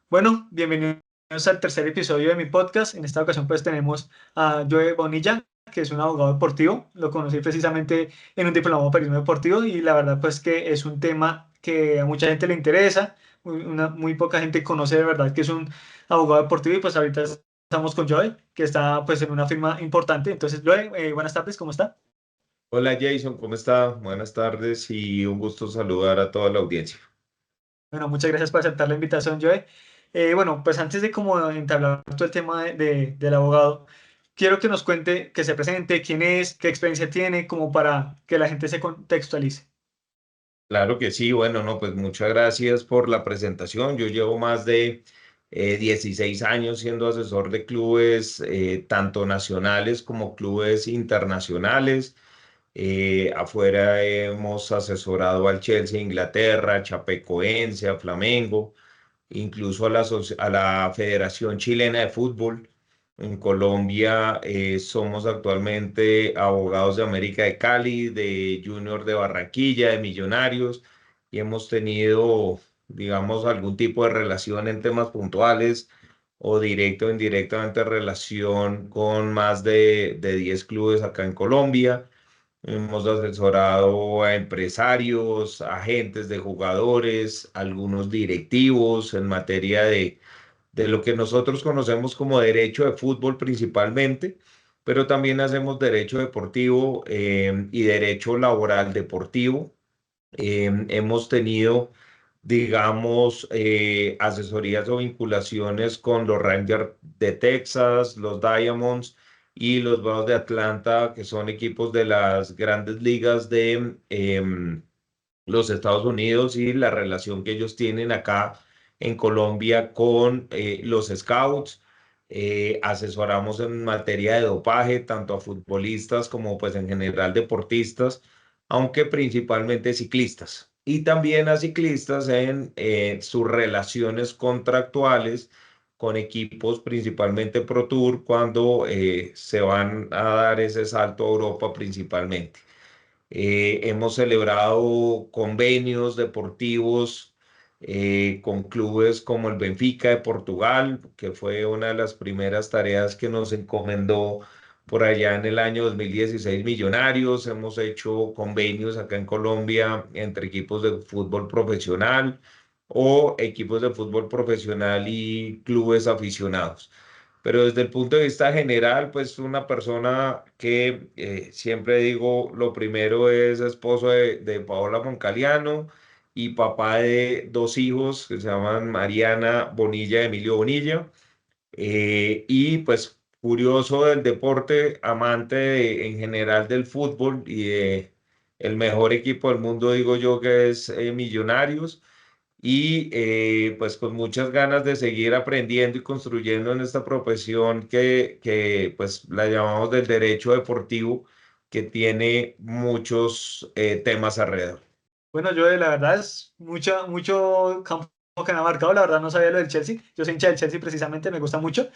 Bueno, bienvenidos al tercer episodio de mi podcast. En esta ocasión pues tenemos a Joe Bonilla, que es un abogado deportivo. Lo conocí precisamente en un diplomado de periodismo deportivo y la verdad pues que es un tema que a mucha gente le interesa. Muy poca gente conoce de verdad que es un abogado deportivo y pues ahorita estamos con Joe, que está pues en una firma importante. Entonces, Joe, buenas tardes, ¿cómo está? Hola Jason, ¿cómo está? Buenas tardes y un gusto saludar a toda la audiencia. Bueno, muchas gracias por aceptar la invitación, Joe. Bueno, pues antes de como entablar todo el tema del abogado, quiero que nos cuente, que se presente, quién es, qué experiencia tiene, como para que la gente se contextualice. Claro que sí, bueno, no, pues muchas gracias por la presentación. Yo llevo más de 16 años siendo asesor de clubes, tanto nacionales como clubes internacionales. Afuera hemos asesorado al Chelsea, Inglaterra, a Chapecoense, a Flamengo, incluso a a la Federación Chilena de Fútbol. En Colombia somos actualmente abogados de América de Cali, de Junior de Barranquilla, de Millonarios, y hemos tenido, digamos, algún tipo de relación en temas puntuales o directo o indirectamente relación con más de 10 clubes acá en Colombia. Hemos asesorado a empresarios, agentes de jugadores, algunos directivos en materia de lo que nosotros conocemos como derecho de fútbol principalmente, pero también hacemos derecho deportivo y derecho laboral deportivo. Hemos tenido, digamos, asesorías o vinculaciones con los Rangers de Texas, los Diamonds y los Bravos de Atlanta, que son equipos de las grandes ligas de los Estados Unidos y la relación que ellos tienen acá en Colombia con los Scouts. Asesoramos en materia de dopaje, tanto a futbolistas como pues en general deportistas, aunque principalmente ciclistas. Y también a ciclistas en sus relaciones contractuales con equipos, principalmente Pro Tour, cuando se van a dar ese salto a Europa principalmente. Hemos celebrado convenios deportivos con clubes como el Benfica de Portugal, que fue una de las primeras tareas que nos encomendó por allá en el año 2016 Millonarios. Hemos hecho convenios acá en Colombia entre equipos de fútbol profesional o equipos de fútbol profesional y clubes aficionados. Pero desde el punto de vista general, pues una persona que siempre digo, lo primero es esposo de Paola Moncaliano y papá de dos hijos que se llaman Mariana Bonilla y Emilio Bonilla. Y pues curioso del deporte, en general del fútbol y de el mejor equipo del mundo, digo yo, que es Millonarios y pues con muchas ganas de seguir aprendiendo y construyendo en esta profesión que pues la llamamos del derecho deportivo, que tiene muchos temas alrededor. Bueno, Joe, la verdad es mucho campo que me ha marcado. La verdad no sabía lo del Chelsea. Yo soy hincha del Chelsea precisamente, me gusta mucho.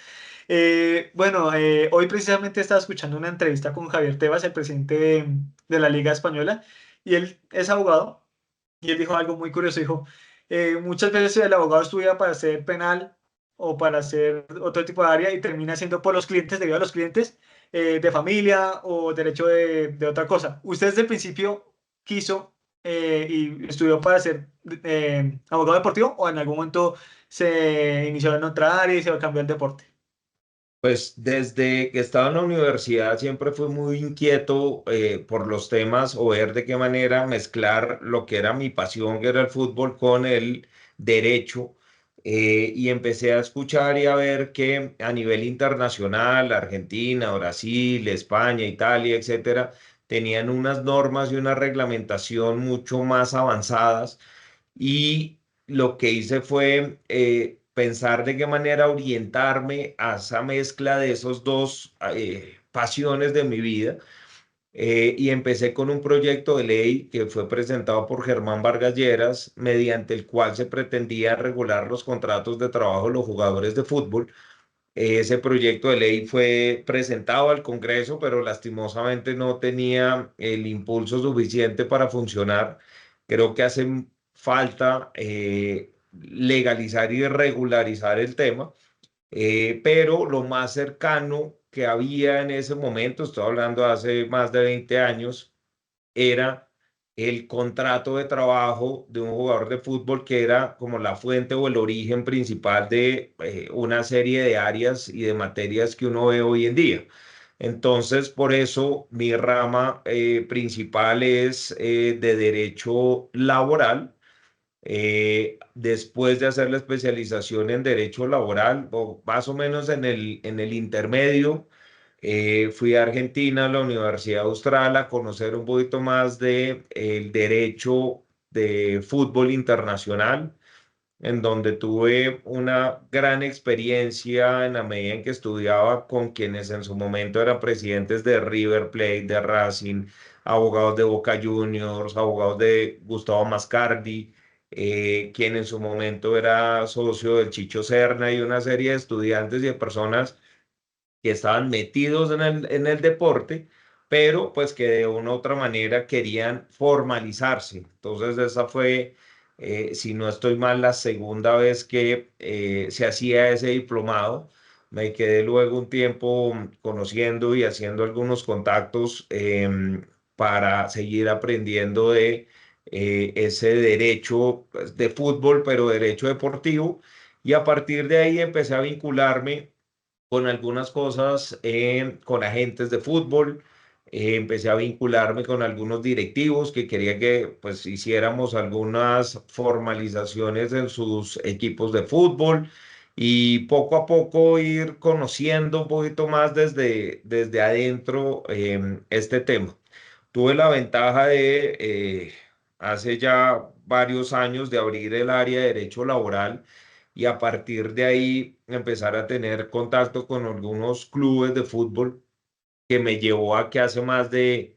Bueno, hoy precisamente estaba escuchando una entrevista con Javier Tebas, el presidente de la Liga Española, y él es abogado. Y él dijo algo muy curioso, dijo, muchas veces el abogado estudia para hacer penal o para hacer otro tipo de área y termina siendo por los clientes, debido a los clientes de familia o derecho de otra cosa. ¿Usted desde el principio quiso y estudió para ser abogado deportivo o en algún momento se inició en otra área y se cambió al deporte? Pues desde que estaba en la universidad siempre fui muy inquieto por los temas o ver de qué manera mezclar lo que era mi pasión, que era el fútbol, con el derecho. Y empecé a escuchar y a ver que a nivel internacional, Argentina, Brasil, España, Italia, etcétera, tenían unas normas y una reglamentación mucho más avanzadas y lo que hice fue pensar de qué manera orientarme a esa mezcla de esos dos pasiones de mi vida. Y empecé con un proyecto de ley que fue presentado por Germán Vargas Lleras, mediante el cual se pretendía regular los contratos de trabajo de los jugadores de fútbol. Ese proyecto de ley fue presentado al Congreso, pero lastimosamente no tenía el impulso suficiente para funcionar. Creo que hace falta legalizar y regularizar el tema, pero lo más cercano que había en ese momento, estoy hablando de hace más de 20 años, era el contrato de trabajo de un jugador de fútbol que era como la fuente o el origen principal de una serie de áreas y de materias que uno ve hoy en día. Entonces, por eso mi rama principal es de derecho laboral. Después de hacer la especialización en derecho laboral, o más o menos en el intermedio, fui a Argentina, a la Universidad Austral, a conocer un poquito más de el derecho de fútbol internacional, en donde tuve una gran experiencia en la medida en que estudiaba con quienes en su momento eran presidentes de River Plate, de Racing, abogados de Boca Juniors, abogados de Gustavo Mascardi, quien en su momento era socio del Chicho Serna y una serie de estudiantes y de personas que estaban metidos en el deporte, pero pues que de una u otra manera querían formalizarse. Entonces esa fue, si no estoy mal, la segunda vez que se hacía ese diplomado. Me quedé luego un tiempo conociendo y haciendo algunos contactos para seguir aprendiendo de ese derecho pues, de fútbol, pero derecho deportivo. Y a partir de ahí empecé a vincularme con algunas cosas, con agentes de fútbol, empecé a vincularme con algunos directivos que quería que pues hiciéramos algunas formalizaciones en sus equipos de fútbol y poco a poco ir conociendo un poquito más desde adentro este tema. Tuve la ventaja de hace ya varios años de abrir el área de derecho laboral y a partir de ahí empezar a tener contacto con algunos clubes de fútbol que me llevó a que hace más de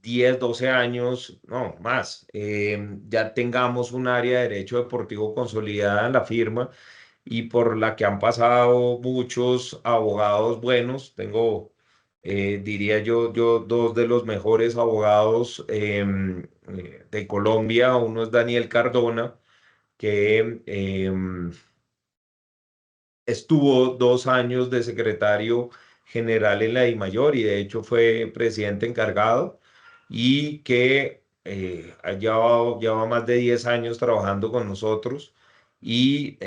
10 12 años, no más, ya tengamos un área de derecho deportivo consolidada en la firma y por la que han pasado muchos abogados buenos. Tengo, diría yo, dos de los mejores abogados de Colombia. Uno es Daniel Cardona, que estuvo 2 años de secretario general en la DIMAYOR y de hecho fue presidente encargado y que lleva más de 10 años trabajando con nosotros. Y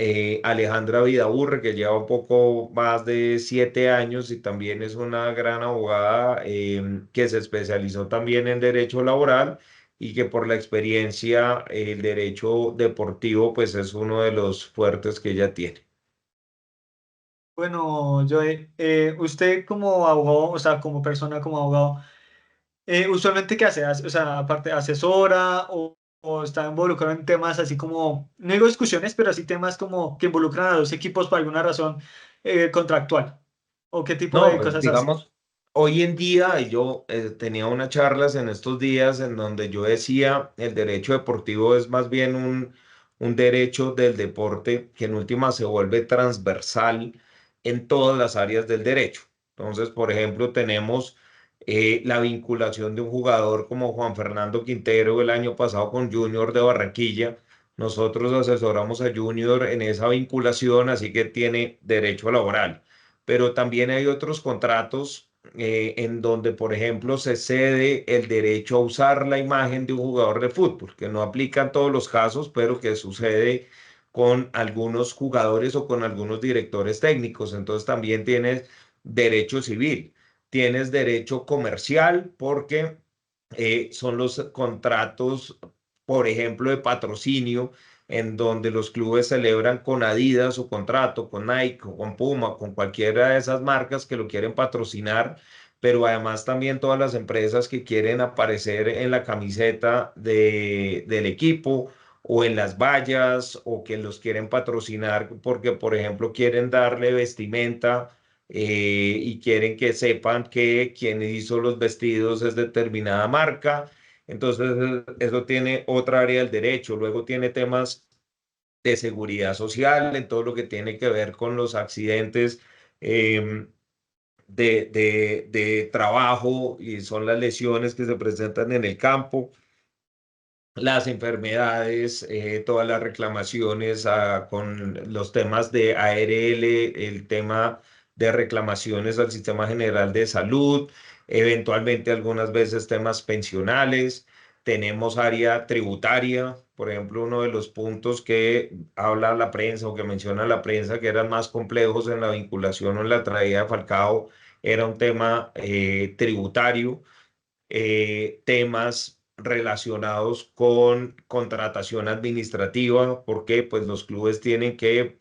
Alejandra Vidaurre, que lleva un poco más de 7 años y también es una gran abogada que se especializó también en derecho laboral y que por la experiencia, el derecho deportivo, pues es uno de los fuertes que ella tiene. Bueno, Joe, usted como abogado, o sea, como persona, como abogado, usualmente ¿qué hace? O sea, aparte, asesora o está involucrado en temas así como, no digo discusiones, pero así temas como que involucran a dos equipos por alguna razón contractual. ¿O qué tipo No, de pues cosas hace? digamos, hoy en día y yo tenía unas charlas en estos días en donde yo decía, el derecho deportivo es más bien un derecho del deporte que en última se vuelve transversal en todas las áreas del derecho. Entonces, por ejemplo, tenemos la vinculación de un jugador como Juan Fernando Quintero el año pasado con Junior de Barranquilla. Nosotros asesoramos a Junior en esa vinculación, así que tiene derecho laboral, pero también hay otros contratos en donde, por ejemplo, se cede el derecho a usar la imagen de un jugador de fútbol, que no aplica en todos los casos, pero que sucede con algunos jugadores o con algunos directores técnicos. Entonces también tienes derecho civil, tienes derecho comercial, porque son los contratos, por ejemplo, de patrocinio en donde los clubes celebran con Adidas su contrato, con Nike, o con Puma, con cualquiera de esas marcas que lo quieren patrocinar, pero además también todas las empresas que quieren aparecer en la camiseta del equipo o en las vallas o que los quieren patrocinar porque, por ejemplo, quieren darle vestimenta y quieren que sepan que quien hizo los vestidos es determinada marca. Entonces, eso tiene otra área del derecho. Luego tiene temas de seguridad social, en todo lo que tiene que ver con los accidentes em, de trabajo y son las lesiones que se presentan en el campo. las enfermedades, todas las reclamaciones con los temas de ARL, el tema de reclamaciones al Sistema General de Salud, eventualmente algunas veces temas pensionales. Tenemos área tributaria, por ejemplo, uno de los puntos que habla la prensa o que menciona la prensa que eran más complejos en la vinculación o en la traída de Falcao era un tema tributario, temas relacionados con contratación administrativa, porque pues los clubes tienen que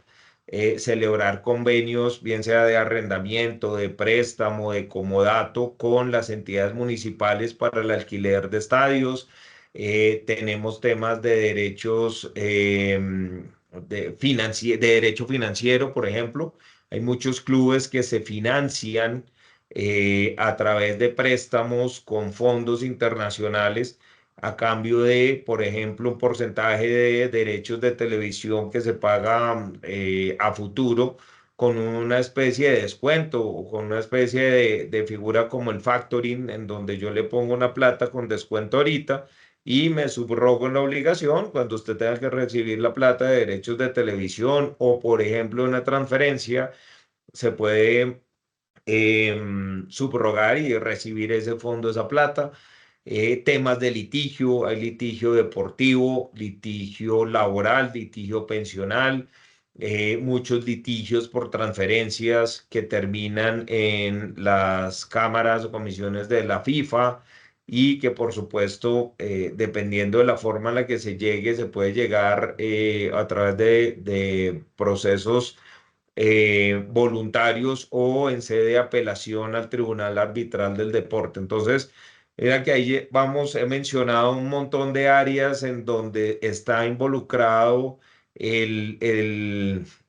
celebrar convenios, bien sea de arrendamiento, de préstamo, de comodato, con las entidades municipales para el alquiler de estadios. Tenemos temas de derechos de derecho financiero, por ejemplo. Hay muchos clubes que se financian a través de préstamos con fondos internacionales a cambio de, por ejemplo, un porcentaje de derechos de televisión que se paga a futuro con una especie de descuento o con una especie de figura como el factoring, en donde yo le pongo una plata con descuento ahorita y me subrogo en la obligación cuando usted tenga que recibir la plata de derechos de televisión o, por ejemplo, una transferencia, se puede subrogar y recibir ese fondo, esa plata. Temas de litigio, hay litigio deportivo, litigio laboral, litigio pensional, muchos litigios por transferencias que terminan en las cámaras o comisiones de la FIFA y que por supuesto, dependiendo de la forma en la que se llegue, se puede llegar a través de procesos voluntarios o en sede de apelación al Tribunal Arbitral del Deporte. Entonces, mira que ahí vamos, he mencionado un montón de áreas en donde está involucrado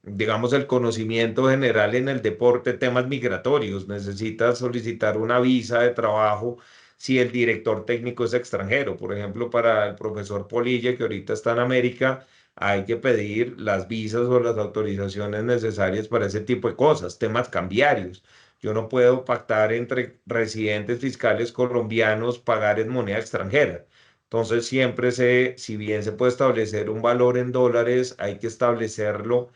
digamos, el conocimiento general en el deporte, temas migratorios. Necesitas solicitar una visa de trabajo si el director técnico es extranjero. Por ejemplo, para el profesor Polilla, que ahorita está en América, hay que pedir las visas o las autorizaciones necesarias para ese tipo de cosas, temas cambiarios. Yo no puedo pactar entre residentes fiscales colombianos pagar en moneda extranjera. Entonces, siempre si bien se puede establecer un valor en dólares, hay que establecerlo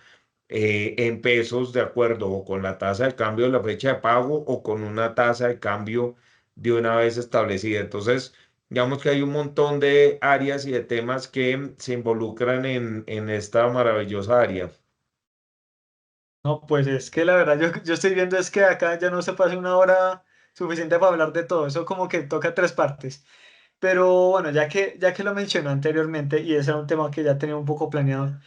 en pesos de acuerdo o con la tasa de cambio de la fecha de pago o con una tasa de cambio de una vez establecida. Entonces, digamos que hay un montón de áreas y de temas que se involucran en esta maravillosa área. No, pues es que la verdad yo estoy viendo es que acá ya no se pasa una hora suficiente para hablar de todo, eso como que toca tres partes. Pero bueno, ya que lo mencionó anteriormente y ese era un tema que ya tenía un poco planeado,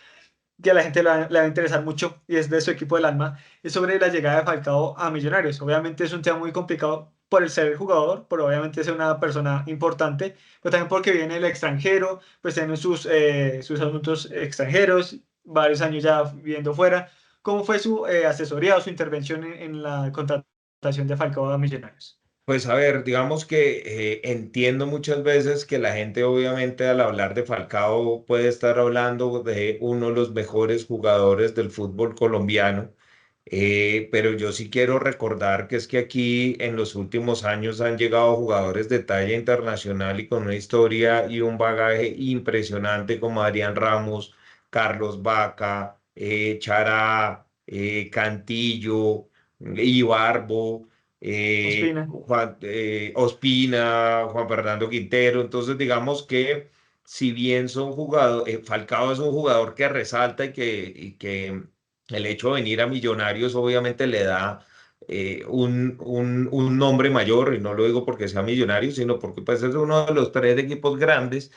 que a la gente le va a interesar mucho y es de su equipo del alma, es sobre la llegada de Falcao a Millonarios. Obviamente es un tema muy complicado por el ser el jugador, por obviamente ser una persona importante, pero también porque viene el extranjero, pues tiene sus asuntos extranjeros, varios años ya viviendo fuera. ¿Cómo fue su asesoría o su intervención en la contratación de Falcao a Millonarios? Pues a ver, digamos que entiendo muchas veces que la gente obviamente al hablar de Falcao puede estar hablando de uno de los mejores jugadores del fútbol colombiano, pero yo sí quiero recordar que es que aquí en los últimos años han llegado jugadores de talla internacional y con una historia y un bagaje impresionante como Adrián Ramos, Carlos Vaca, Chará, Cantillo, Ibarbo, Ospina. Ospina, Juan Fernando Quintero. Entonces, digamos que si bien son jugadores, Falcao es un jugador que resalta y que el hecho de venir a Millonarios obviamente le da un nombre mayor, y no lo digo porque sea millonario, sino porque pues, es uno de los tres equipos grandes.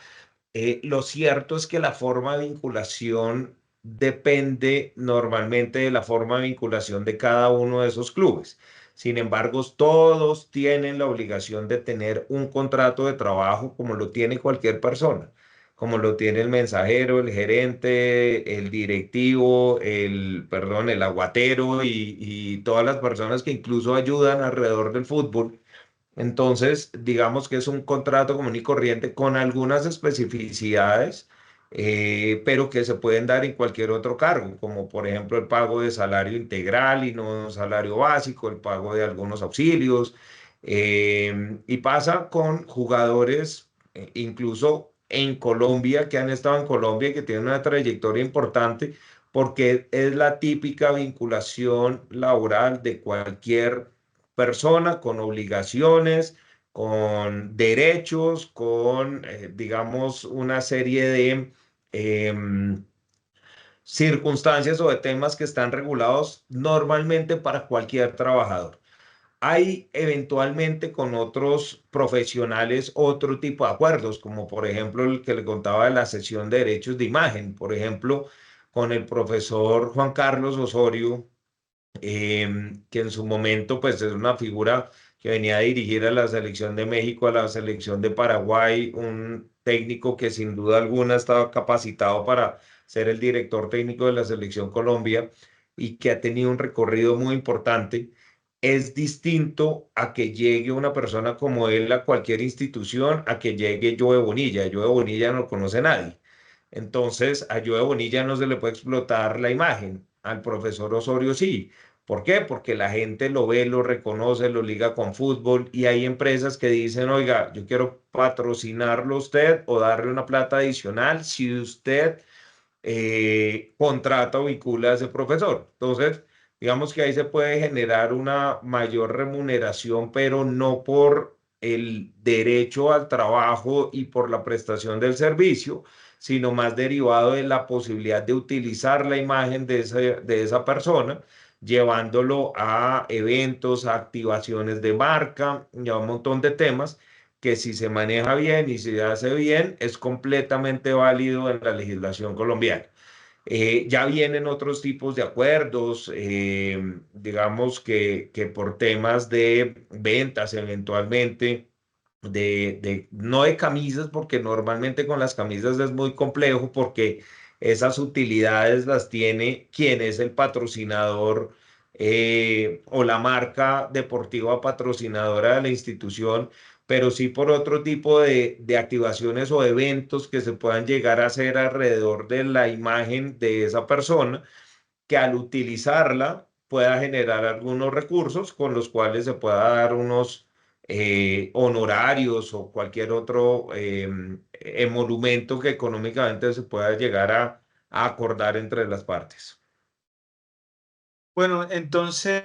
Lo cierto es que la forma de vinculación depende normalmente de la forma de vinculación de cada uno de esos clubes. Sin embargo, todos tienen la obligación de tener un contrato de trabajo como lo tiene cualquier persona, como lo tiene el mensajero, el gerente, el directivo, perdón, el aguatero y todas las personas que incluso ayudan alrededor del fútbol. Entonces, digamos que es un contrato común y corriente con algunas especificidades, pero que se pueden dar en cualquier otro cargo, como por ejemplo el pago de salario integral y no salario básico, el pago de algunos auxilios, y pasa con jugadores, incluso en Colombia, que han estado en Colombia y que tienen una trayectoria importante, porque es la típica vinculación laboral de cualquier persona con obligaciones, con derechos, con, digamos, una serie de circunstancias o de temas que están regulados normalmente para cualquier trabajador. Hay eventualmente con otros profesionales otro tipo de acuerdos, como por ejemplo el que le contaba de la cesión de derechos de imagen, por ejemplo, con el profesor Juan Carlos Osorio, que en su momento pues es una figura que venía a dirigir a la selección de México, a la selección de Paraguay, un técnico que sin duda alguna estaba capacitado para ser el director técnico de la selección Colombia y que ha tenido un recorrido muy importante. Es distinto a que llegue una persona como él a cualquier institución, a que llegue Joe Bonilla. Joe Bonilla no lo conoce nadie. Entonces, a Joe Bonilla no se le puede explotar la imagen, al profesor Osorio sí. ¿Por qué? Porque la gente lo ve, lo reconoce, lo liga con fútbol y hay empresas que dicen, oiga, yo quiero patrocinarlo a usted o darle una plata adicional si usted contrata o vincula a ese profesor. Entonces, digamos que ahí se puede generar una mayor remuneración, pero no por el derecho al trabajo y por la prestación del servicio, sino más derivado de la posibilidad de utilizar la imagen de esa persona, llevándolo a eventos, a activaciones de marca y a un montón de temas que si se maneja bien y se hace bien, es completamente válido en la legislación colombiana. Ya vienen otros tipos de acuerdos, digamos que por temas de ventas eventualmente, no de camisas, porque normalmente con las camisas es muy complejo porque esas utilidades las tiene quien es el patrocinador o la marca deportiva patrocinadora de la institución, pero sí por otro tipo de activaciones o eventos que se puedan llegar a hacer alrededor de la imagen de esa persona, que al utilizarla pueda generar algunos recursos con los cuales se pueda dar unos honorarios o cualquier otro emolumento que económicamente se pueda llegar a acordar entre las partes. Bueno, entonces,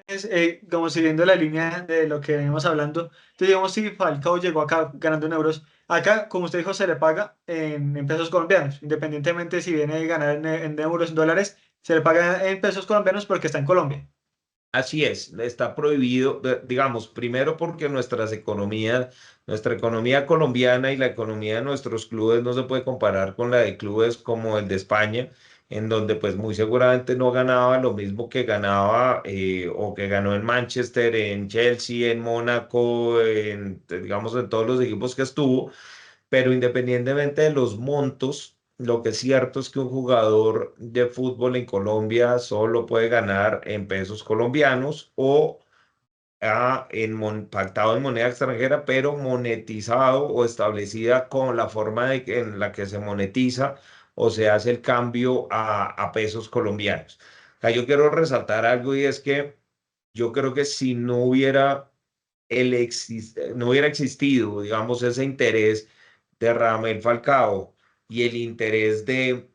como siguiendo la línea de lo que venimos hablando, entonces digamos si Falcao llegó acá ganando en euros, acá, como usted dijo, se le paga en pesos colombianos, independientemente si viene a ganar en euros, en dólares, se le paga en pesos colombianos porque está en Colombia. Así es, está prohibido, digamos, primero porque nuestra economía colombiana y la economía de nuestros clubes no se puede comparar con la de clubes como el de España, en donde pues muy seguramente no ganaba lo mismo que ganaba o que ganó en Manchester, en Chelsea, en Mónaco, digamos, en todos los equipos que estuvo, pero independientemente de los montos, lo que es cierto es que un jugador de fútbol en Colombia solo puede ganar en pesos colombianos o pactado en moneda extranjera, pero monetizado o establecida con la forma en la que se monetiza o se hace el cambio a pesos colombianos. O sea, yo quiero resaltar algo y es que yo creo que si no hubiera no hubiera existido, digamos, ese interés de Radamel Falcao y el interés de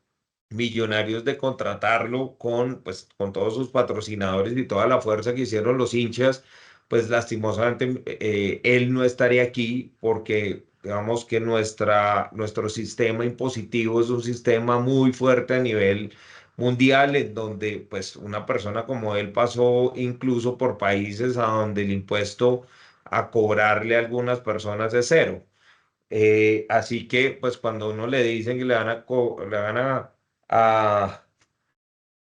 Millonarios de contratarlo con, pues, con todos sus patrocinadores y toda la fuerza que hicieron los hinchas, pues lastimosamente él no estaría aquí porque digamos que nuestro sistema impositivo es un sistema muy fuerte a nivel mundial, en donde pues una persona como él pasó incluso por países a donde el impuesto a cobrarle a algunas personas es cero. Así que, pues cuando uno le dicen que le van a,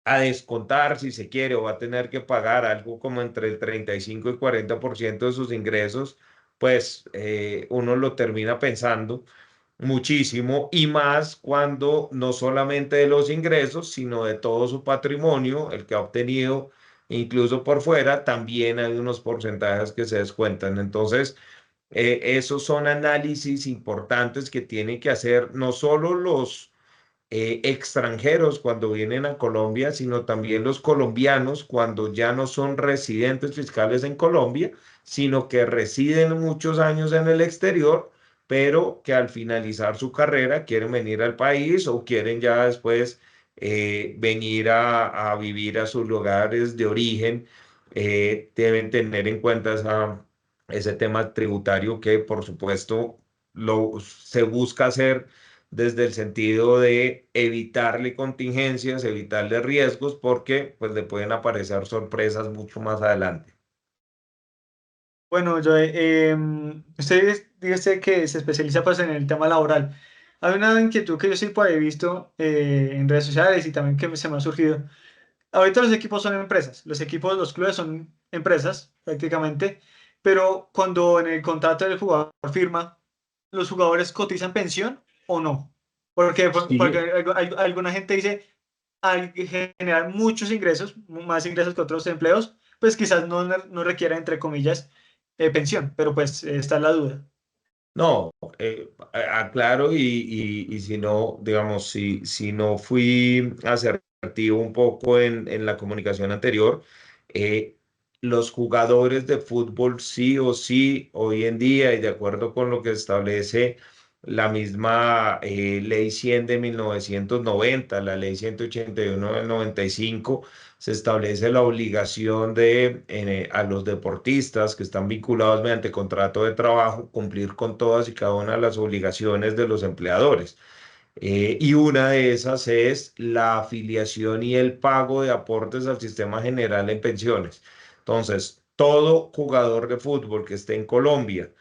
a descontar, si se quiere, o va a tener que pagar algo como entre el 35 y 40% de sus ingresos, pues uno lo termina pensando muchísimo y más cuando no solamente de los ingresos, sino de todo su patrimonio, el que ha obtenido incluso por fuera, también hay unos porcentajes que se descuentan. Entonces, esos son análisis importantes que tienen que hacer no solo los extranjeros cuando vienen a Colombia, sino también los colombianos cuando ya no son residentes fiscales en Colombia, sino que residen muchos años en el exterior pero que al finalizar su carrera quieren venir al país o quieren ya después venir a vivir a sus lugares de origen. Deben tener en cuenta ese tema tributario que por supuesto se busca hacer desde el sentido de evitarle contingencias, evitarle riesgos, porque pues le pueden aparecer sorpresas mucho más adelante. Bueno, yo, usted dice que se especializa pues en el tema laboral. Hay una inquietud que yo sí por ahí he visto en redes sociales y también que se me ha surgido. Ahorita los equipos son empresas, los equipos, los clubes son empresas prácticamente, pero cuando en el contrato del jugador firma, ¿los jugadores cotizan pensión o no? Porque Sí, alguna gente dice, al generar muchos ingresos, más ingresos que otros empleos, pues quizás no requiera, entre comillas, pensión, pero pues está la duda. no, aclaro y si no, digamos, si no fui asertivo un poco en la comunicación anterior, eh, los jugadores de fútbol sí o sí, hoy en día, y de acuerdo con lo que establece la misma Ley 100 de 1990, la Ley 181 del 95, se establece la obligación de a los deportistas que están vinculados mediante contrato de trabajo cumplir con todas y cada una de las obligaciones de los empleadores. Y una de esas es la afiliación y el pago de aportes al sistema general en pensiones. Entonces, todo jugador de fútbol que esté en Colombia,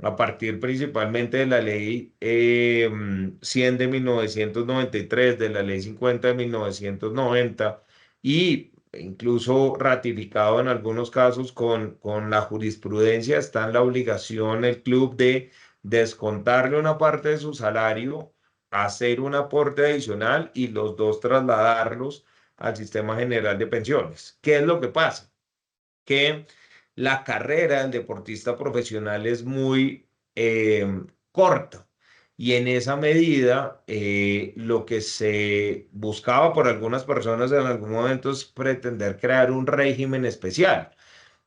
a partir principalmente de la ley 100 de 1993, de la ley 50 de 1990 y incluso ratificado en algunos casos con la jurisprudencia, está en la obligación el club de descontarle una parte de su salario, hacer un aporte adicional y los dos trasladarlos al sistema general de pensiones. ¿Qué es lo que pasa? Que la carrera del deportista profesional es muy corta. Y en esa medida, lo que se buscaba por algunas personas en algún momento es pretender crear un régimen especial,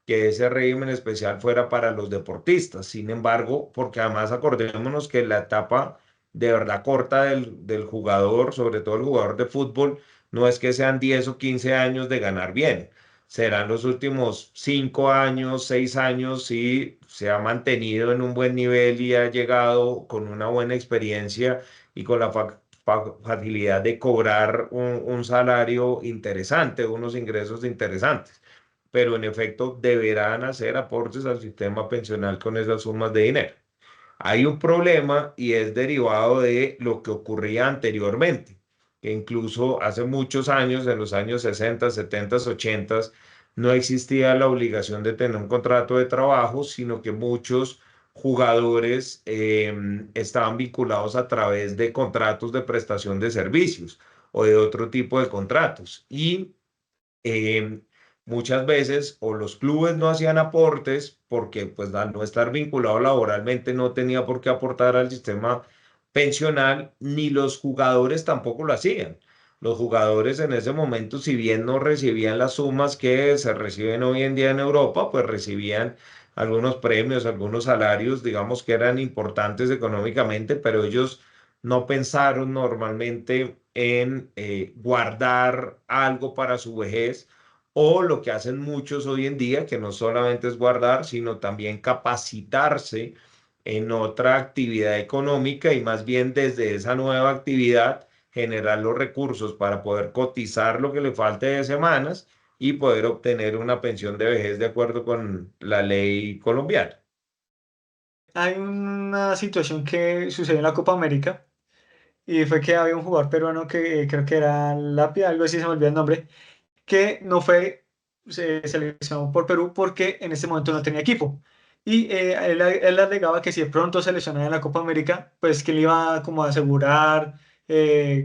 que ese régimen especial fuera para los deportistas. Sin embargo, porque además acordémonos que la etapa de verdad corta del jugador, sobre todo el jugador de fútbol, no es que sean 10 o 15 años de ganar bien. Serán los últimos 5 años, 6 años, si se ha mantenido en un buen nivel y ha llegado con una buena experiencia y con la facilidad de cobrar un salario interesante, unos ingresos interesantes, pero en efecto deberán hacer aportes al sistema pensional con esas sumas de dinero. Hay un problema y es derivado de lo que ocurría anteriormente, que incluso hace muchos años, en los años 60, 70, 80, no existía la obligación de tener un contrato de trabajo, sino que muchos jugadores estaban vinculados a través de contratos de prestación de servicios o de otro tipo de contratos. Y eh, muchas veces o los clubes no hacían aportes porque pues al no estar vinculado laboralmente no tenía por qué aportar al sistema pensional, ni los jugadores tampoco lo hacían. Los jugadores en ese momento, si bien no recibían las sumas que se reciben hoy en día en Europa, pues recibían algunos premios, algunos salarios, digamos que eran importantes económicamente, pero ellos no pensaron normalmente en guardar algo para su vejez, o lo que hacen muchos hoy en día, que no solamente es guardar, sino también capacitarse en otra actividad económica y más bien desde esa nueva actividad generar los recursos para poder cotizar lo que le falte de semanas y poder obtener una pensión de vejez de acuerdo con la ley colombiana. Hay una situación que sucedió en la Copa América y fue que había un jugador peruano que creo que era Lapia, algo así, se me olvidó el nombre, que no fue seleccionado por Perú porque en ese momento no tenía equipo. Y él alegaba que si de pronto seleccionaba en la Copa América, pues que le iba como a asegurar,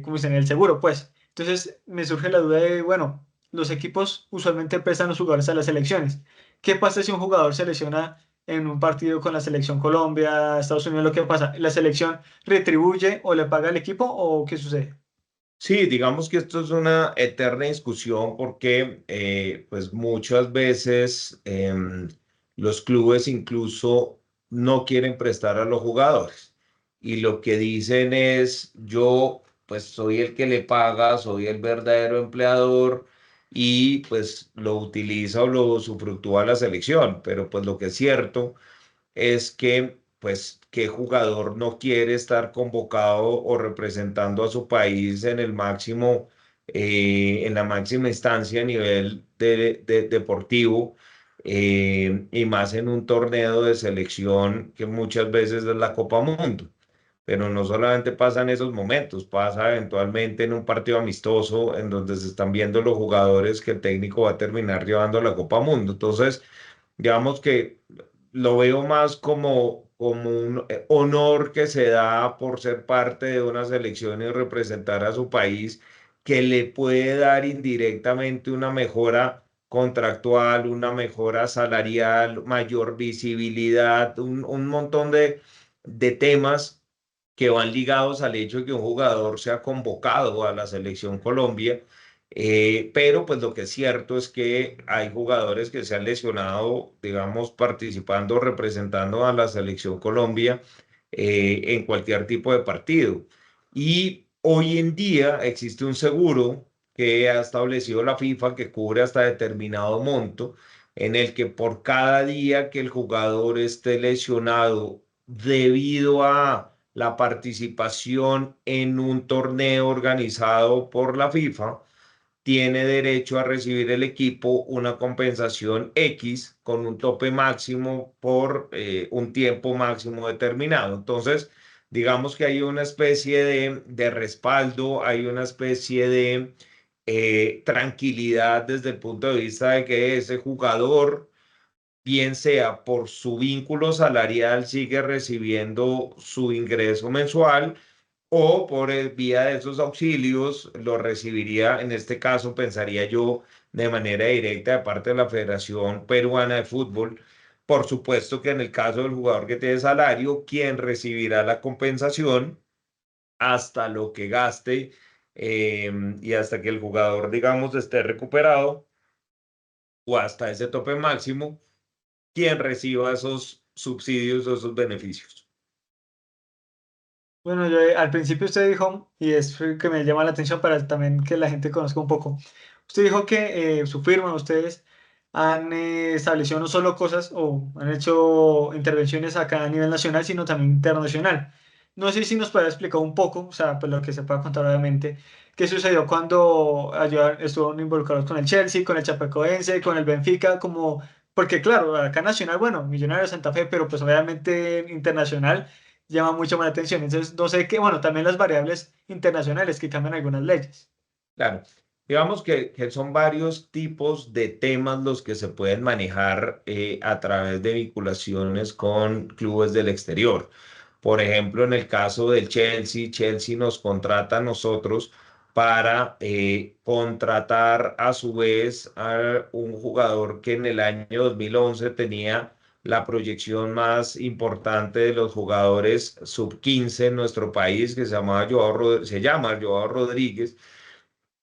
como dicen, el seguro, pues. Entonces me surge la duda de, bueno, los equipos usualmente prestan los jugadores a las selecciones. ¿Qué pasa si un jugador selecciona en un partido con la selección Colombia, Estados Unidos? ¿Lo que pasa? ¿La selección retribuye o le paga al equipo o qué sucede? Sí, digamos que esto es una eterna discusión porque pues muchas veces los clubes incluso no quieren prestar a los jugadores. y lo que dicen es, yo pues soy el que le paga, soy el verdadero empleador y pues lo utiliza o lo usufructúa la selección, pero pues lo que es cierto es que, pues, qué jugador no quiere estar convocado o representando a su país en el máximo, en la máxima instancia a nivel deportivo, y más en un torneo de selección que muchas veces es la Copa Mundo. Pero no solamente pasa en esos momentos, pasa eventualmente en un partido amistoso en donde se están viendo los jugadores que el técnico va a terminar llevando a la Copa Mundo. Entonces, digamos que lo veo más como un honor que se da por ser parte de una selección y representar a su país, que le puede dar indirectamente una mejora contractual, una mejora salarial, mayor visibilidad, un montón de temas que van ligados al hecho de que un jugador sea convocado a la selección Colombia. Pero pues lo que es cierto es que hay jugadores que se han lesionado, digamos, participando, representando a la selección Colombia en cualquier tipo de partido. Y hoy en día existe un seguro que ha establecido la FIFA que cubre hasta determinado monto, en el que por cada día que el jugador esté lesionado debido a la participación en un torneo organizado por la FIFA, tiene derecho a recibir el equipo una compensación X con un tope máximo por un tiempo máximo determinado. Entonces, digamos que hay una especie de respaldo, hay una especie de tranquilidad desde el punto de vista de que ese jugador, bien sea por su vínculo salarial, sigue recibiendo su ingreso mensual o por vía de esos auxilios lo recibiría, en este caso, pensaría yo, de manera directa de parte de la Federación Peruana de Fútbol. Por supuesto que en el caso del jugador que tiene salario, quien recibirá la compensación hasta lo que gaste, y hasta que el jugador, digamos, esté recuperado o hasta ese tope máximo, quien reciba esos subsidios o esos beneficios. Bueno, al principio usted dijo, y es que me llama la atención para también que la gente conozca un poco, usted dijo que su firma, ustedes han establecido no solo cosas o han hecho intervenciones acá a nivel nacional, sino también internacional. No sé si nos puede explicar un poco, o sea, pues lo que se pueda contar obviamente, qué sucedió cuando estuvieron involucrados con el Chelsea, con el Chapecoense, con el Benfica, como, porque claro, acá nacional, bueno, Millonarios Santa Fe, pero pues obviamente internacional llama mucho más la atención. Entonces, no sé qué, bueno, también las variables internacionales que cambian algunas leyes. Claro, digamos que son varios tipos de temas los que se pueden manejar a través de vinculaciones con clubes del exterior. Por ejemplo, en el caso del Chelsea, Chelsea nos contrata a nosotros para contratar a su vez a un jugador que en el año 2011 tenía la proyección más importante de los jugadores sub-15 en nuestro país, que se llama Joao Rodríguez.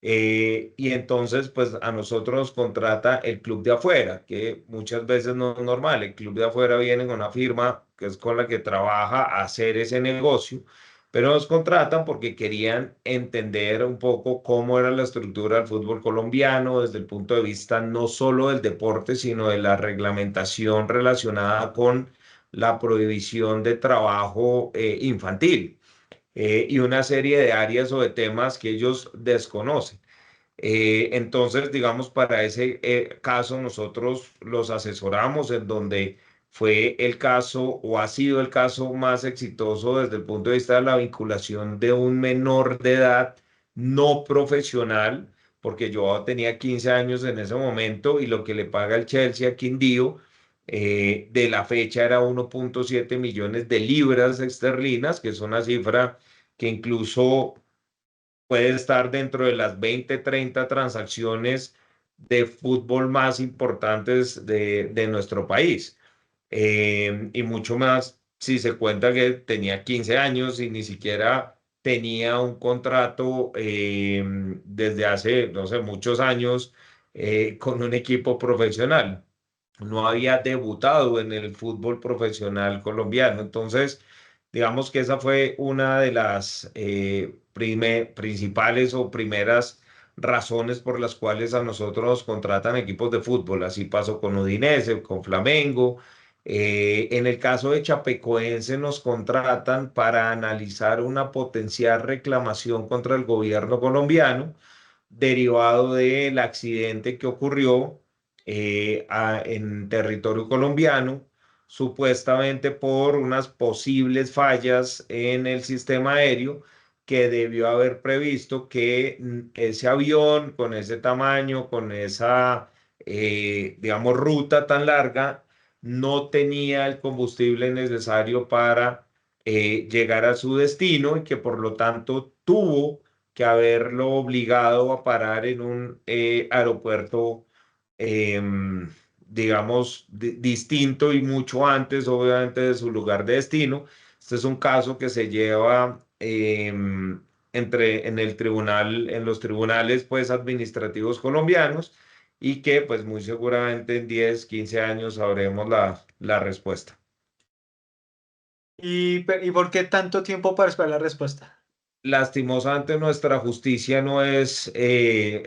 Y entonces, pues a nosotros nos contrata el club de afuera, que muchas veces no es normal. El club de afuera viene con una firma que es con la que trabaja a hacer ese negocio, pero nos contratan porque querían entender un poco cómo era la estructura del fútbol colombiano desde el punto de vista no solo del deporte, sino de la reglamentación relacionada con la prohibición de trabajo infantil, y una serie de áreas o de temas que ellos desconocen. Entonces, digamos, para ese caso nosotros los asesoramos, en donde fue el caso o ha sido el caso más exitoso desde el punto de vista de la vinculación de un menor de edad no profesional, porque yo tenía 15 años en ese momento y lo que le paga el Chelsea a Quindío de la fecha era 1,7 millones de libras esterlinas, que es una cifra que incluso puede estar dentro de las 20, 30 transacciones de fútbol más importantes de nuestro país. Y mucho más si se cuenta que tenía 15 años y ni siquiera tenía un contrato desde hace, no sé, muchos años con un equipo profesional. No había debutado en el fútbol profesional colombiano. Entonces, digamos que esa fue una de las principales o primeras razones por las cuales a nosotros nos contratan equipos de fútbol. Así pasó con Udinese, con Flamengo. En el caso de Chapecoense nos contratan para analizar una potencial reclamación contra el gobierno colombiano derivado del accidente que ocurrió en territorio colombiano, supuestamente por unas posibles fallas en el sistema aéreo que debió haber previsto que ese avión con ese tamaño, con esa, digamos, ruta tan larga, no tenía el combustible necesario para llegar a su destino y que por lo tanto tuvo que haberlo obligado a parar en un aeropuerto, digamos, distinto y mucho antes, obviamente, de su lugar de destino. Este es un caso que se lleva en el tribunal, en los tribunales, pues, administrativos colombianos y que, pues, muy seguramente en 10 15 años sabremos la respuesta. ¿Y por qué tanto tiempo para esperar la respuesta? Lastimosamente nuestra justicia no es,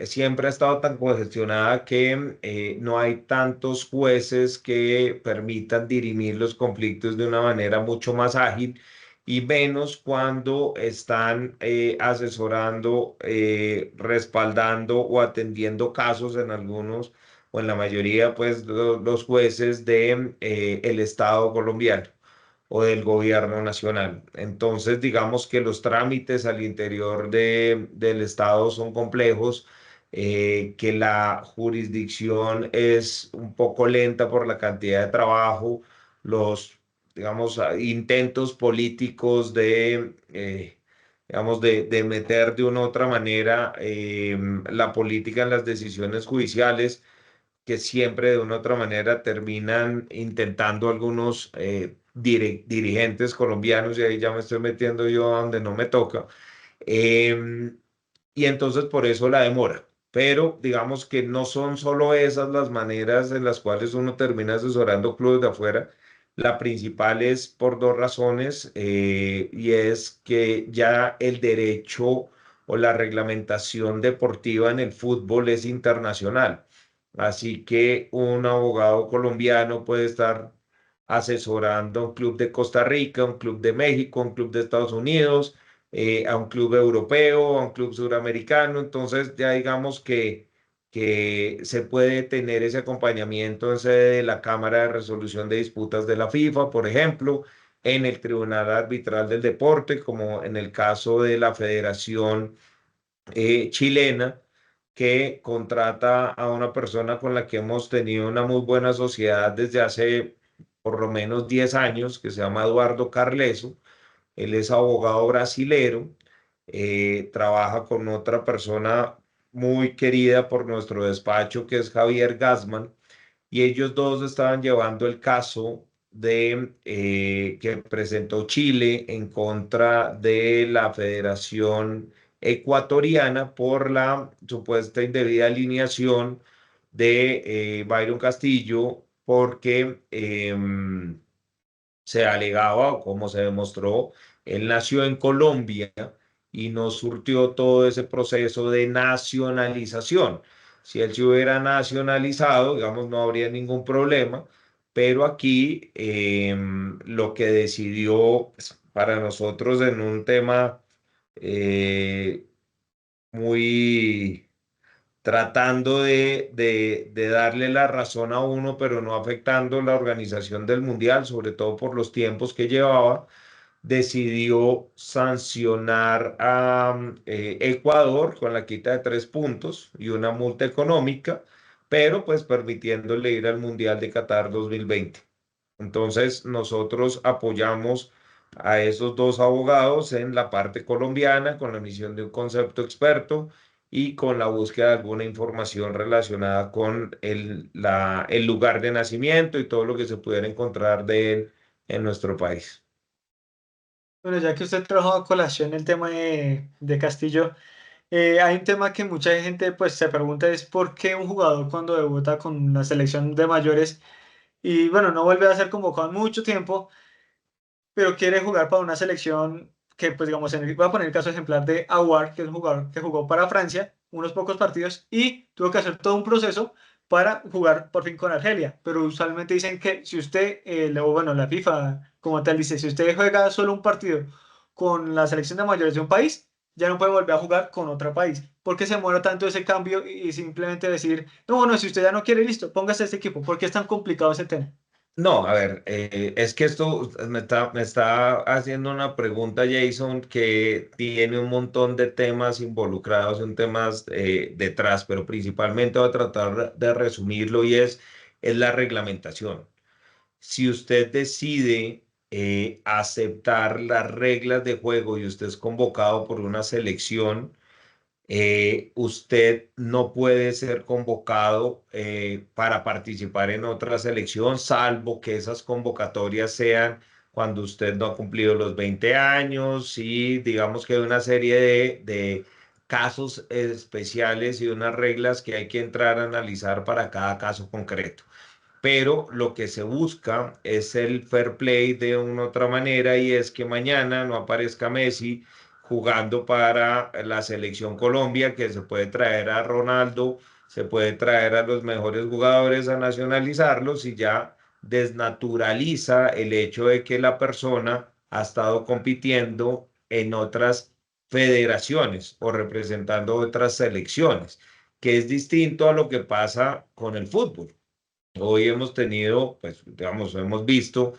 siempre ha estado tan congestionada que no hay tantos jueces que permitan dirimir los conflictos de una manera mucho más ágil y menos cuando están asesorando, respaldando o atendiendo casos en algunos o en la mayoría, pues los jueces de el Estado colombiano o del gobierno nacional. Entonces, digamos que los trámites al interior del Estado son complejos, que la jurisdicción es un poco lenta por la cantidad de trabajo, los, digamos, intentos políticos digamos, de meter de una u otra manera la política en las decisiones judiciales que siempre de una u otra manera terminan intentando algunos dirigentes colombianos, y ahí ya me estoy metiendo yo a donde no me toca, em, y entonces por eso la demora. Pero digamos que no son solo esas las maneras en las cuales uno termina asesorando clubes de afuera. La principal es por dos razones, y es que ya el derecho o la reglamentación deportiva en el fútbol es internacional. Así que un abogado colombiano puede estar asesorando a un club de Costa Rica, un club de México, un club de Estados Unidos, a un club europeo, a un club suramericano. Entonces ya digamos que se puede tener ese acompañamiento en sede de la Cámara de Resolución de Disputas de la FIFA, por ejemplo, en el Tribunal Arbitral del Deporte, como en el caso de la Federación chilena que contrata a una persona con la que hemos tenido una muy buena sociedad desde hace por lo menos 10 años, que se llama Eduardo Carleso. Él es abogado brasilero, trabaja con otra persona muy querida por nuestro despacho, que es Javier Gassman, y ellos dos estaban llevando el caso de que presentó Chile en contra de la Federación Ecuatoriana por la supuesta indebida alineación de Byron Castillo, porque se alegaba, o como se demostró, él nació en Colombia y no surtió todo ese proceso de nacionalización. Si él se hubiera nacionalizado, digamos, no habría ningún problema, pero aquí lo que decidió pues, para nosotros en un tema eh, muy tratando de darle la razón a uno, pero no afectando la organización del mundial, sobre todo por los tiempos que llevaba, decidió sancionar a Ecuador con la quita de 3 puntos y una multa económica, pero pues permitiéndole ir al Mundial de Qatar 2020. Entonces, nosotros apoyamos a esos dos abogados en la parte colombiana con la emisión de un concepto experto y con la búsqueda de alguna información relacionada con el lugar de nacimiento y todo lo que se pudiera encontrar de él en nuestro país. Bueno, ya que usted trajo a colación el tema de Castillo, hay un tema que mucha gente pues se pregunta es por qué un jugador cuando debuta con la selección de mayores y bueno, no vuelve a ser convocado en mucho tiempo, pero quiere jugar para una selección que, pues digamos, voy a poner el caso ejemplar de Aouar, que es un jugador que jugó para Francia unos pocos partidos y tuvo que hacer todo un proceso para jugar por fin con Argelia. Pero usualmente dicen que si usted, o bueno, la FIFA como tal dice, si usted juega solo un partido con la selección de mayores de un país, ya no puede volver a jugar con otro país. ¿Por qué se demora tanto ese cambio y simplemente decir, no, bueno, si usted ya no quiere, listo, póngase este equipo? ¿Por qué es tan complicado ese tema? No, a ver, es que esto me está haciendo una pregunta, Jason, que tiene un montón de temas involucrados, un temas detrás, pero principalmente voy a tratar de resumirlo y es la reglamentación. Si usted decide aceptar las reglas de juego y usted es convocado por una selección, usted no puede ser convocado para participar en otra selección, salvo que esas convocatorias sean cuando usted no ha cumplido los 20 años y digamos que hay una serie de casos especiales y unas reglas que hay que entrar a analizar para cada caso concreto, pero lo que se busca es el fair play de una u otra manera y es que mañana no aparezca Messi jugando para la selección Colombia, que se puede traer a Ronaldo, se puede traer a los mejores jugadores a nacionalizarlos y ya desnaturaliza el hecho de que la persona ha estado compitiendo en otras federaciones o representando otras selecciones, que es distinto a lo que pasa con el fútbol. Hoy hemos tenido, pues, digamos, hemos visto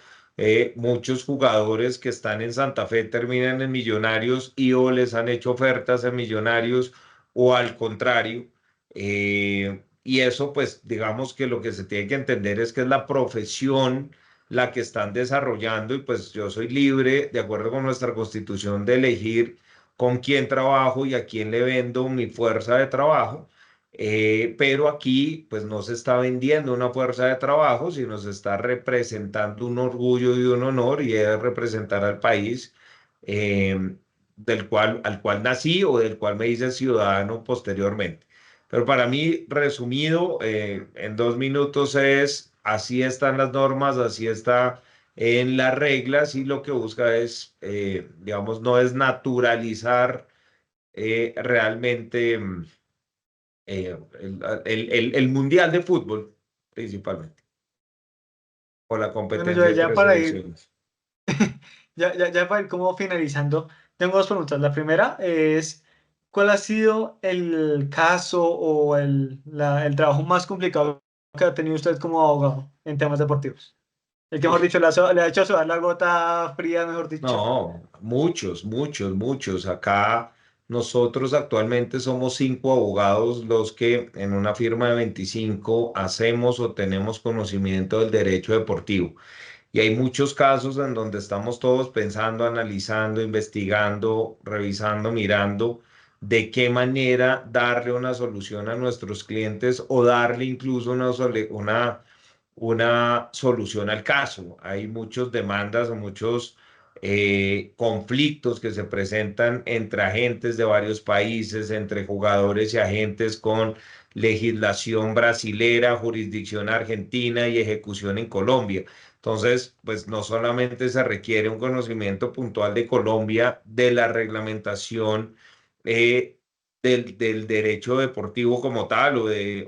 muchos jugadores que están en Santa Fe terminan en Millonarios y o les han hecho ofertas en Millonarios o al contrario. Y eso, pues, digamos que lo que se tiene que entender es que es la profesión la que están desarrollando y pues yo soy libre, de acuerdo con nuestra constitución, de elegir con quién trabajo y a quién le vendo mi fuerza de trabajo, pero aquí pues no se está vendiendo una fuerza de trabajo, sino se está representando un orgullo y un honor y es representar al país al cual nací o del cual me hice ciudadano posteriormente. Pero para mí, resumido, en 2 minutos es, así están las normas, así está en las reglas y lo que busca es, digamos, no es naturalizar realmente el Mundial de Fútbol, principalmente, o la Bueno, yo competencia de ya tres para ir, selecciones. ya para ir como finalizando, tengo dos preguntas. La primera es, ¿cuál ha sido el caso o el trabajo más complicado que ha tenido usted como abogado en temas deportivos? El que, mejor dicho, le ha hecho sudar la gota fría, mejor dicho. No, muchos, muchos, muchos. Acá nosotros actualmente somos 5 abogados los que en una firma de 25 hacemos o tenemos conocimiento del derecho deportivo. Y hay muchos casos en donde estamos todos pensando, analizando, investigando, revisando, mirando de qué manera darle una solución a nuestros clientes o darle incluso una solución al caso. Hay muchas demandas o muchos conflictos que se presentan entre agentes de varios países, entre jugadores y agentes con legislación brasilera, jurisdicción argentina y ejecución en Colombia. Entonces, pues no solamente se requiere un conocimiento puntual de Colombia, de la reglamentación eh, del derecho deportivo como tal,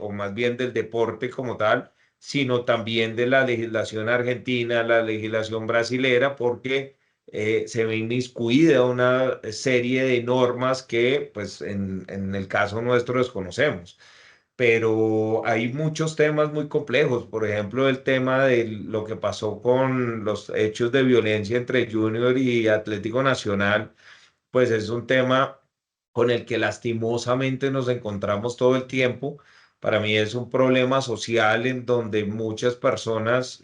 o más bien del deporte como tal, sino también de la legislación argentina, la legislación brasilera, porque se ve inmiscuida una serie de normas que, pues, en el caso nuestro desconocemos, pero hay muchos temas muy complejos. Por ejemplo, el tema de lo que pasó con los hechos de violencia entre Junior y Atlético Nacional, pues es un tema con el que lastimosamente nos encontramos todo el tiempo. Para mí es un problema social en donde muchas personas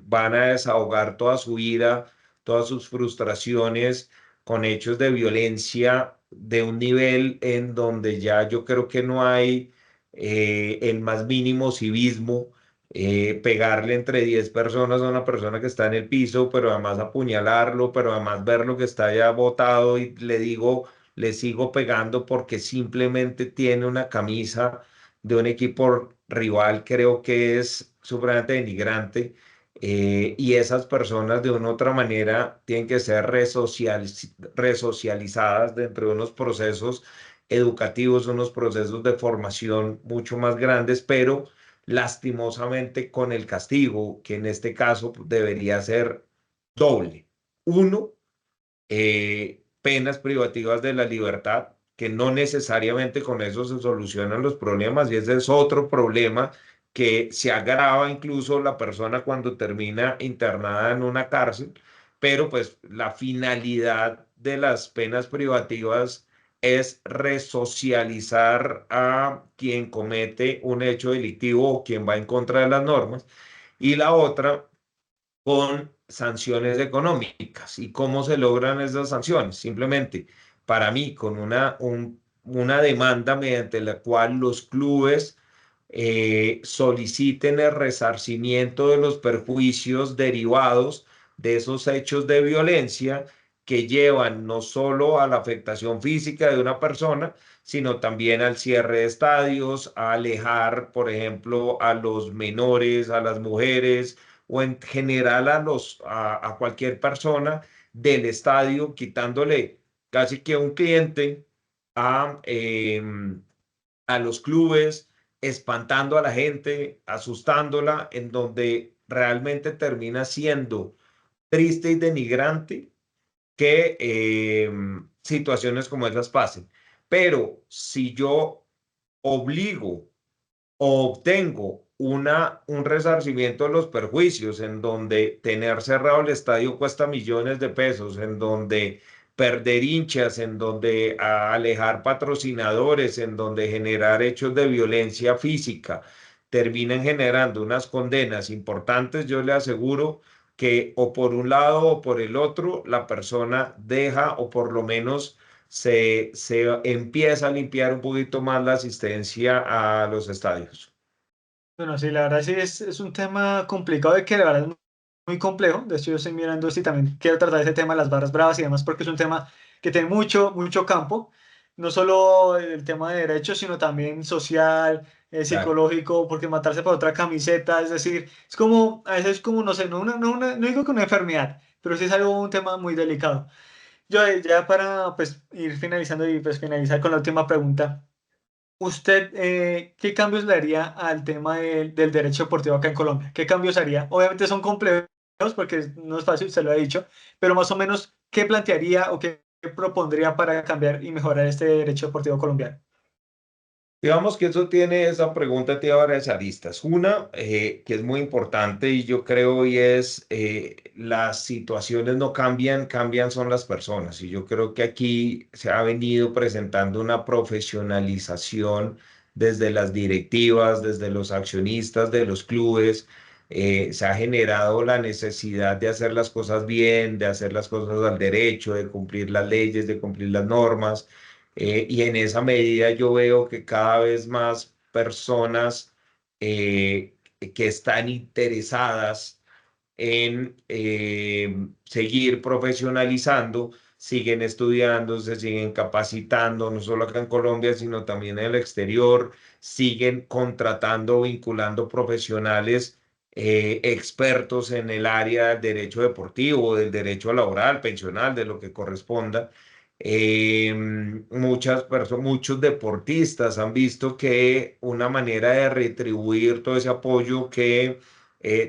van a desahogar toda su ira, todas sus frustraciones con hechos de violencia de un nivel en donde ya yo creo que no hay el más mínimo civismo. Pegarle entre 10 personas a una persona que está en el piso, pero además apuñalarlo, pero además ver lo que está ya botado y le digo, le sigo pegando porque simplemente tiene una camisa de un equipo rival, creo que es supremamente denigrante. y esas personas de una u otra manera tienen que ser resocializadas dentro de unos procesos educativos, unos procesos de formación mucho más grandes, pero lastimosamente con el castigo, que en este caso pues, debería ser doble. Uno, penas privativas de la libertad, que no necesariamente con eso se solucionan los problemas, y ese es otro problema que se agrava incluso la persona cuando termina internada en una cárcel, pero pues la finalidad de las penas privativas es resocializar a quien comete un hecho delictivo o quien va en contra de las normas, y la otra con sanciones económicas. ¿Y cómo se logran esas sanciones? Simplemente, para mí, con una demanda mediante la cual los clubes soliciten el resarcimiento de los perjuicios derivados de esos hechos de violencia que llevan no solo a la afectación física de una persona, sino también al cierre de estadios, a alejar, por ejemplo, a los menores, a las mujeres, o en general a cualquier persona del estadio, quitándole casi que un cliente a, a los clubes, espantando a la gente, asustándola, en donde realmente termina siendo triste y denigrante que situaciones como esas pasen. Pero si yo obligo obtengo un resarcimiento de los perjuicios, en donde tener cerrado el estadio cuesta millones de pesos, en donde perder hinchas, en donde alejar patrocinadores, en donde generar hechos de violencia física, terminan generando unas condenas importantes. Yo le aseguro que o por un lado o por el otro, la persona deja o por lo menos se empieza a limpiar un poquito más la asistencia a los estadios. Bueno, sí, la verdad sí es un tema complicado de que la verdad es muy complejo. De hecho, yo estoy mirando si también quiero tratar ese tema de las barras bravas y demás, porque es un tema que tiene mucho campo. No solo el tema de derechos, sino también social, Claro. psicológico, porque matarse por otra camiseta, es decir, es como, a veces es como, no sé, no digo que una enfermedad, pero sí es algo, un tema muy delicado. Yo ya para pues ir finalizando y pues finalizar con la última pregunta. ¿Usted qué cambios le haría al tema del derecho deportivo acá en Colombia? ¿Qué cambios haría? Obviamente son complejos porque no es fácil, se lo he dicho, pero más o menos, ¿qué plantearía o qué propondría para cambiar y mejorar este derecho deportivo colombiano? Digamos que eso tiene, esa pregunta tiene varias aristas. Una, que es muy importante y yo creo y es, las situaciones no cambian, cambian son las personas. Y yo creo que aquí se ha venido presentando una profesionalización desde las directivas, desde los accionistas de los clubes. Se ha generado la necesidad de hacer las cosas bien, de hacer las cosas al derecho, de cumplir las leyes, de cumplir las normas. Y en esa medida yo veo que cada vez más personas que están interesadas en seguir profesionalizando, siguen estudiando, se siguen capacitando, no solo acá en Colombia, sino también en el exterior, siguen contratando, vinculando profesionales expertos en el área del derecho deportivo, del derecho laboral, pensional, de lo que corresponda. Muchos deportistas han visto que una manera de retribuir todo ese apoyo que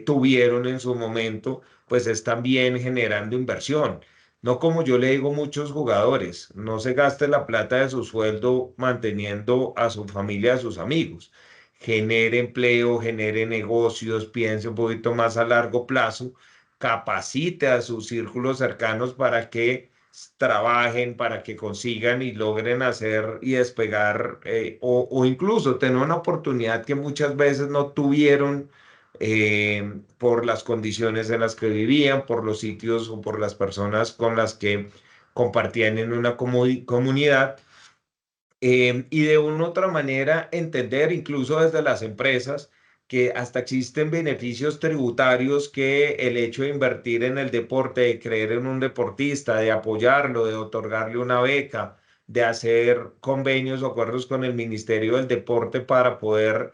tuvieron en su momento, pues es también generando inversión. No como yo le digo a muchos jugadores, no se gaste la plata de su sueldo manteniendo a su familia, a sus amigos. Genere empleo, genere negocios, piense un poquito más a largo plazo, capacite a sus círculos cercanos para que trabajen, para que consigan y logren hacer y despegar, o incluso tener una oportunidad que muchas veces no tuvieron por las condiciones en las que vivían, por los sitios o por las personas con las que compartían en una comunidad. Y de una u otra manera entender, incluso desde las empresas, que hasta existen beneficios tributarios que el hecho de invertir en el deporte, de creer en un deportista, de apoyarlo, de otorgarle una beca, de hacer convenios o acuerdos con el Ministerio del Deporte para poder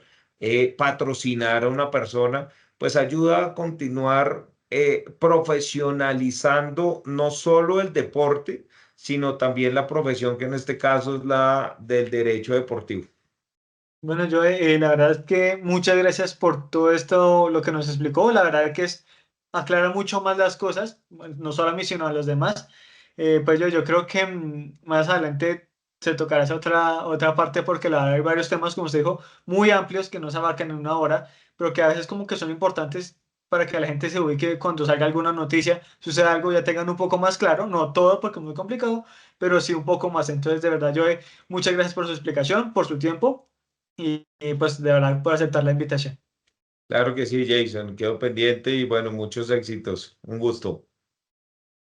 patrocinar a una persona, pues ayuda a continuar profesionalizando no solo el deporte, sino también la profesión que en este caso es la del derecho deportivo. Bueno, yo la verdad es que muchas gracias por todo esto, lo que nos explicó. La verdad es que aclara mucho más las cosas, bueno, no solo a mí, sino a los demás. Pues yo creo que más adelante se tocará esa otra parte porque la verdad hay varios temas, como usted dijo, muy amplios que no se abarcan en una hora, pero que a veces como que son importantes para que la gente se ubique cuando salga alguna noticia, suceda algo, ya tengan un poco más claro, no todo porque es muy complicado, pero sí un poco más. Entonces, de verdad, yo muchas gracias por su explicación, por su tiempo pues de verdad por aceptar la invitación. Claro que sí, Jason, quedo pendiente y bueno, muchos éxitos. Un gusto.